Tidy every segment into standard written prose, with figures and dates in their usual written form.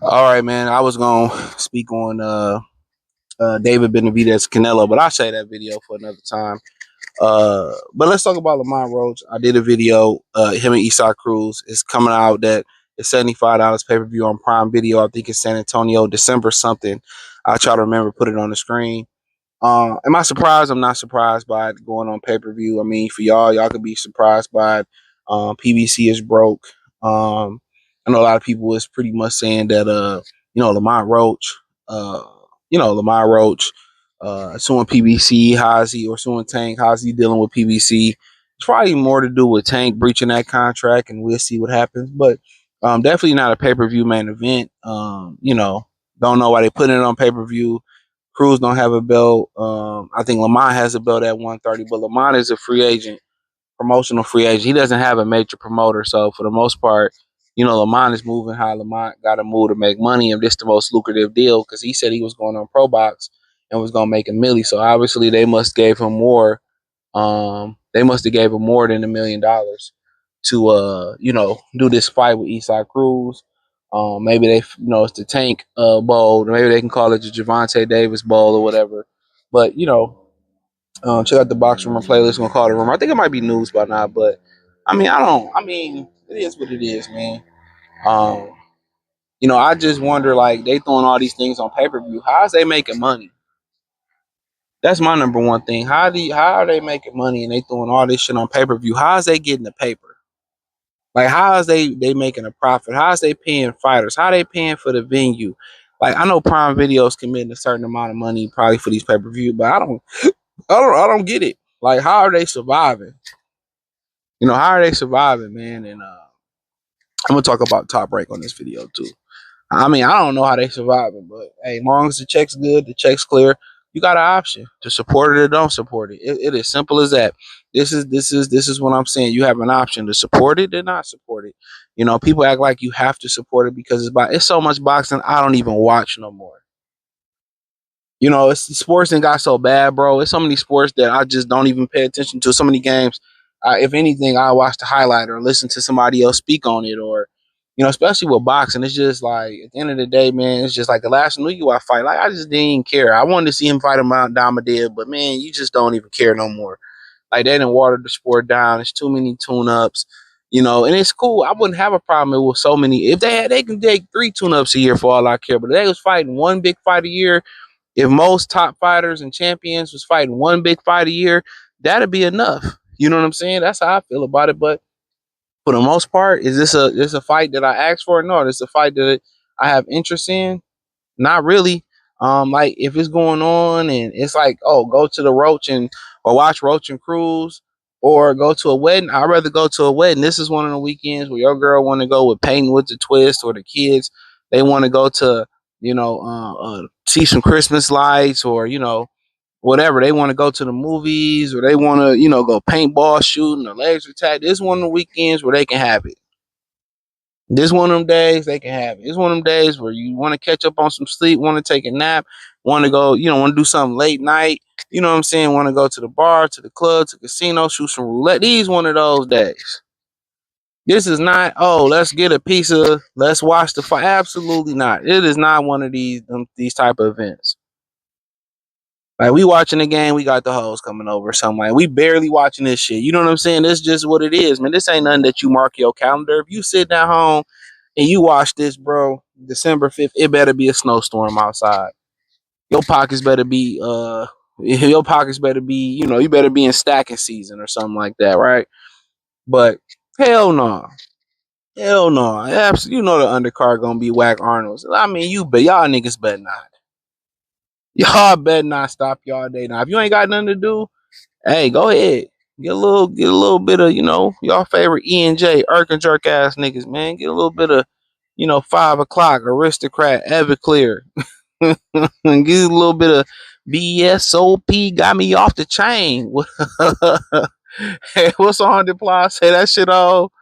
All right, man. I was gonna speak on David Benavidez Canelo, but I'll say that video for another time. But let's talk about Lamont Roach. I did a video, him and Isaac Cruz. It's coming out that it's $75 pay-per-view on Prime Video. I think it's San Antonio, December something. I'll try to remember, put it on the screen. Am I surprised? I'm not surprised by it going on pay-per-view. I mean, for y'all could be surprised by it. PBC is broke. I know a lot of people is pretty much saying that Lamont Roach, uh, Lamont Roach, suing PBC, Hazy, or suing Tank, Hazy dealing with PBC. It's probably more to do with Tank breaching that contract, and we'll see what happens. But definitely not a pay-per-view main event. Don't know why they put it on pay-per-view. Cruz don't have a belt. I think Lamont has a belt at 130, but Lamont is a free agent, promotional free agent. He doesn't have a major promoter, so for the most part, Lamont is moving how Lamont got to move to make money, and this the most lucrative deal because he said he was going on Pro Box and was going to make a milli. So obviously they must gave him more. They must have gave him more than $1 million to do this fight with Eastside Cruz. Maybe they it's the Tank Bowl. Maybe they can call it the Javante Davis Bowl or whatever. But check out the box room playlist. Gonna call it a room. I think it might be news by now, but I mean, it is what it is, man. Um, I just wonder, like, they throwing all these things on pay per view. How is they making money? That's my number one thing. How are they making money and they throwing all this shit on pay per view? How is they getting the paper? Like, how is they making a profit? How is they paying fighters? How are they paying for the venue? Like, I know Prime Video's committing a certain amount of money probably for these pay per view, but I don't get it. Like, how are they surviving? How are they surviving, man? And I'm gonna talk about Top Rank on this video too. I mean, I don't know how they surviving, but hey, as long as the check's good, the check's clear, you got an option to support it or don't support it. It is simple as that. This is what I'm saying. You have an option to support it or not support it. People act like you have to support it because it's so much boxing I don't even watch no more. It's sports and got so bad, bro. It's so many sports that I just don't even pay attention to. So many games. If anything, I watch the highlight or listen to somebody else speak on it, or especially with boxing. It's just like at the end of the day, man. It's just like the last Nuyuwa fight. Like I just didn't even care. I wanted to see him fight him out Damadev, but man, you just don't even care no more. Like they didn't water the sport down. There's too many tune-ups. And it's cool. I wouldn't have a problem with so many. If they can take 3 tune-ups a year for all I care. But if they was fighting one big fight a year, if most top fighters and champions was fighting one big fight a year, that'd be enough. You know what I'm saying? That's how I feel about it. But for the most part, is this a fight that I asked for? No, this is a fight that I have interest in. Not really. Like if it's going on and it's like, oh, go to the Roach or watch Roach and Cruz or go to a wedding. I'd rather go to a wedding. This is one of the weekends where your girl want to go with Peyton with the twist, or the kids they want to go to, see some Christmas lights, or whatever. They want to go to the movies, or they want to, go paintball shooting or laser tag. This is one of the weekends where they can have it. This one of them days they can have it. It's one of them days where you want to catch up on some sleep, want to take a nap, want to go, want to do something late night. You know what I'm saying? Want to go to the bar, to the club, to the casino, shoot some roulette. These one of those days. This is not, oh, let's get a pizza, let's watch the fight. Absolutely not. It is not one of these type of events. Like we watching the game, we got the hoes coming over, something like we barely watching this shit. You know what I'm saying? This is just what it is, man. This ain't nothing that you mark your calendar. If you sit down home and you watch this, bro, December 5th, it better be a snowstorm outside. Your pockets better be your pockets better be, you better be in stacking season or something like that, right? But hell no. Hell no. Absolutely, the undercard gonna be Whack Arnold's. I mean, y'all niggas better not. Y'all better not stop y'all day. Now, if you ain't got nothing to do, hey, go ahead. Get a little bit of, y'all favorite E&J, Irk and Jerk ass niggas, man. Get a little bit of, 5 o'clock, Aristocrat, Everclear. Get a little bit of BSOP, got me off the chain. Hey, what's on the plot? Say that shit all.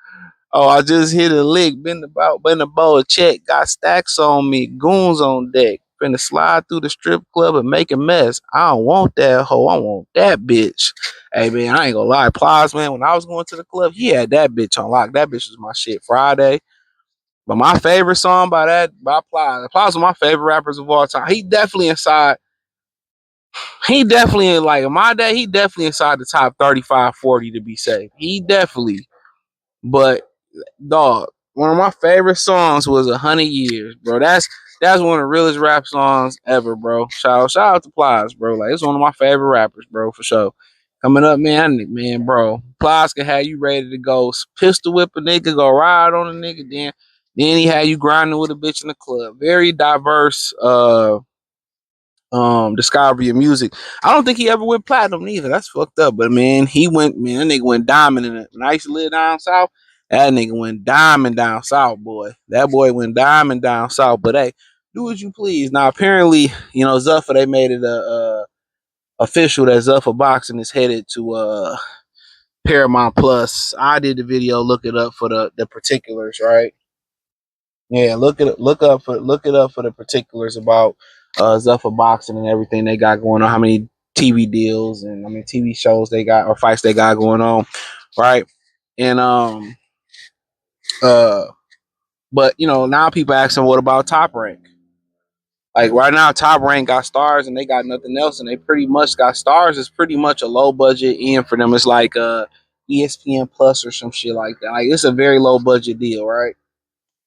Oh, I just hit a lick, been the bow, check, got stacks on me, goons on deck. finna slide through the strip club and make a mess. I don't want that hoe. I want that bitch. Hey man, I ain't gonna lie. Plies, man, when I was going to the club, he had that bitch on lock. That bitch was my shit Friday. But my favorite song by Plies. Plies was my favorite rappers of all time. He definitely like in my day, he definitely inside the top 35, 40 to be safe. He definitely. But dog, one of my favorite songs was 100 Years, bro. That's one of the realest rap songs ever, bro. Shout out to Plies, bro. Like it's one of my favorite rappers, bro, for sure. Coming up, man, bro. Plies can have you ready to go pistol whip a nigga, go ride on a nigga, then he had you grinding with a bitch in the club. Very diverse discovery of music. I don't think he ever went platinum neither. That's fucked up. But man, that nigga went diamond in it. When I used to live down south, that nigga went diamond down south, boy. That boy went diamond down south. But hey, do as you please. Now apparently, Zuffa, they made it official that Zuffa Boxing is headed to Paramount Plus. I did the video, look it up for the particulars, right? Yeah, look it up for the particulars about Zuffa Boxing and everything they got going on. How many TV deals and I mean TV shows they got or fights they got going on, right? And uh, but now people asking what about Top Rank? Like right now, Top Rank got Stars and they got nothing else, and they pretty much got Stars. Is pretty much a low budget in for them. It's like ESPN Plus or some shit like that. Like it's a very low budget deal, right?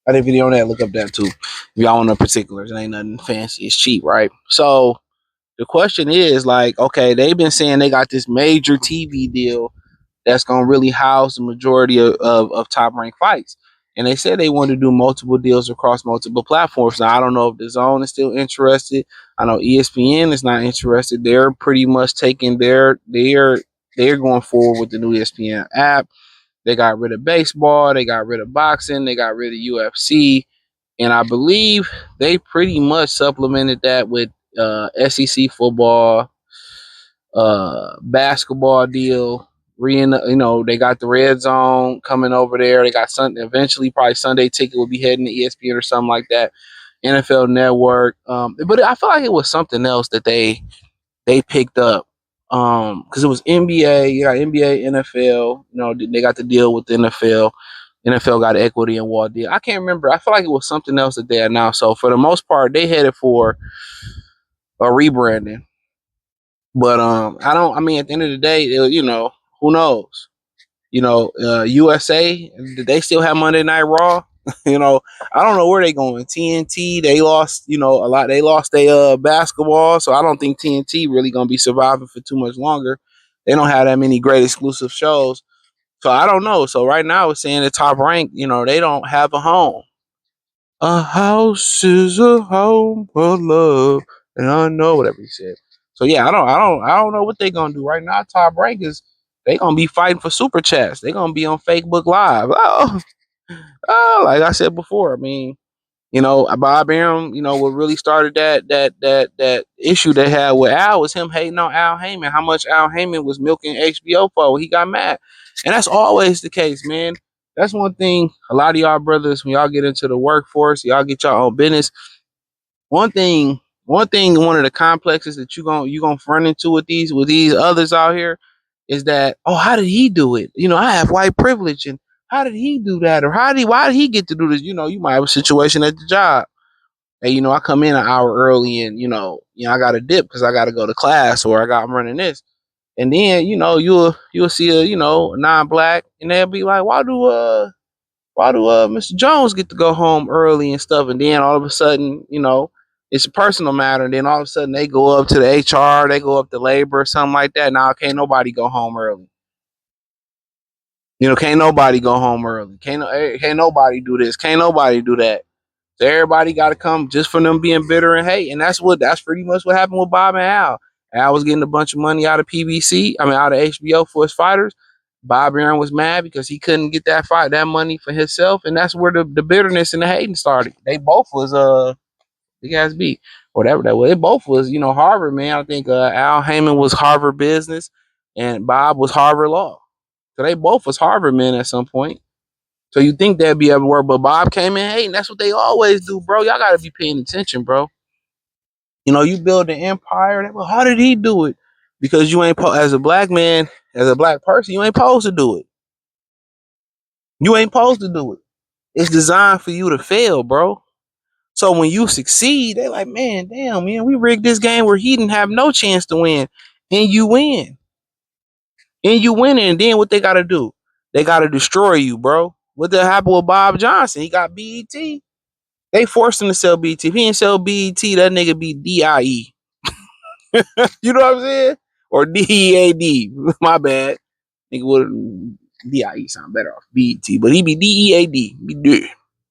I did a video on that. Look up that too. If y'all want the particulars, it ain't nothing fancy. It's cheap, right? So the question is like, okay, they've been saying they got this major TV deal that's gonna really house the majority of top ranked fights. And they said they want to do multiple deals across multiple platforms. Now I don't know if the Zone is still interested. I know ESPN is not interested. They're pretty much taking they're going forward with the new ESPN app. They got rid of baseball. They got rid of boxing. They got rid of UFC. And I believe they pretty much supplemented that with SEC football, basketball deal. They got the red zone coming over there. They got eventually probably Sunday ticket will be heading to ESPN or something like that. NFL Network. But I feel like it was something else that they picked up. Because it was NBA, you got NBA, NFL. They got the deal with the NFL. NFL got equity in Walt deal. I can't remember. I feel like it was something else that they announced. So for the most part, they headed for a rebranding. But I don't. I mean, at the end of the day, who knows? USA, did they still have Monday Night Raw? I don't know where they going. TNT, they lost. A lot. They lost their basketball, so I don't think TNT really gonna be surviving for too much longer. They don't have that many great exclusive shows. So I don't know. So right now it's saying the Top Rank, they don't have a home. A house is a home for love, and I know whatever he said. So yeah, I don't know what they're gonna do right now. Top Rank is they gonna be fighting for super chats. They gonna be on Facebook Live. Like I said before. I mean, Bob Arum, what really started that issue they had with Al was him hating on Al Heyman. How much Al Heyman was milking HBO for when he got mad, and that's always the case, man. That's one thing. A lot of y'all brothers, when y'all get into the workforce, y'all get your own business. One of the complexes that you gonna run into with these others out here is that, oh, how did he do it? I have white privilege, and how did he do that? Or why did he get to do this? You might have a situation at the job. Hey, I come in an hour early and I got to dip because I got to go to class or I'm running this. And then, you'll see a non-black and they'll be like, why do Mr. Jones get to go home early and stuff? And then all of a sudden, it's a personal matter. And then all of a sudden they go up to the HR, they go up to labor or something like that. Now can't nobody go home early. Can't nobody go home early. Can't nobody do this. Can't nobody do that. So everybody got to come just from them being bitter and hate. And that's pretty much what happened with Bob and Al. Al was getting a bunch of money out of out of HBO for his fighters. Bob Arum was mad because he couldn't get that money for himself. And that's where the bitterness and the hating started. They both was big ass beat. Whatever that was. They both was, Harvard, man. I think Al Heyman was Harvard business and Bob was Harvard law. So they both was Harvard men at some point. So you think that'd be everywhere, but Bob came in, hey, and that's what they always do, bro. Y'all gotta be paying attention, bro. You know, you build an empire. Well, how did he do it? Because you ain't as a black man, as a black person, you ain't supposed to do it. You ain't supposed to do it. It's designed for you to fail, bro. So when you succeed, they like, man, damn, man, we rigged this game where he didn't have no chance to win, and you win, and then what they gotta do? They gotta destroy you, bro. What the happened with Bob Johnson? He got BET. They forced him to sell BET. If he didn't sell BET, that nigga be DIE. You know what I'm saying? Or DEAD. My bad. Nigga would DIE sound better off BET, but he be DEAD. Be dead.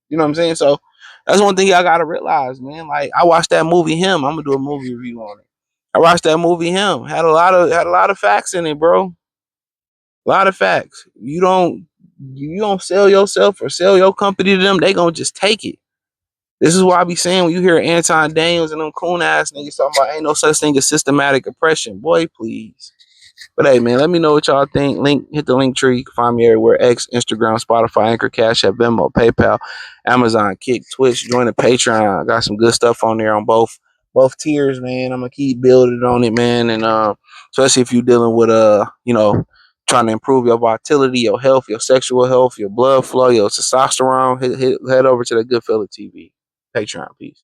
You know what I'm saying? So that's one thing y'all gotta realize, man. Like I watched that movie Him. I'm gonna do a movie review on it. I watched that movie Him. Had a lot of facts in it, bro. A lot of facts. You don't sell yourself or sell your company to them, they gonna just take it. This is why I be saying when you hear Anton Daniels and them coon ass niggas talking about ain't no such thing as systematic oppression, boy, please. But hey, man, let me know what y'all think. Hit the link tree. You can find me everywhere: X, Instagram, Spotify, Anchor, Cash App, Venmo, PayPal, Amazon, Kick, Twitch. Join the Patreon. I got some good stuff on there on both tiers, man. I'm gonna keep building on it, man, and especially if you're dealing with trying to improve your vitality, your health, your sexual health, your blood flow, your testosterone. Head over to the Good Fella TV Patreon. Peace.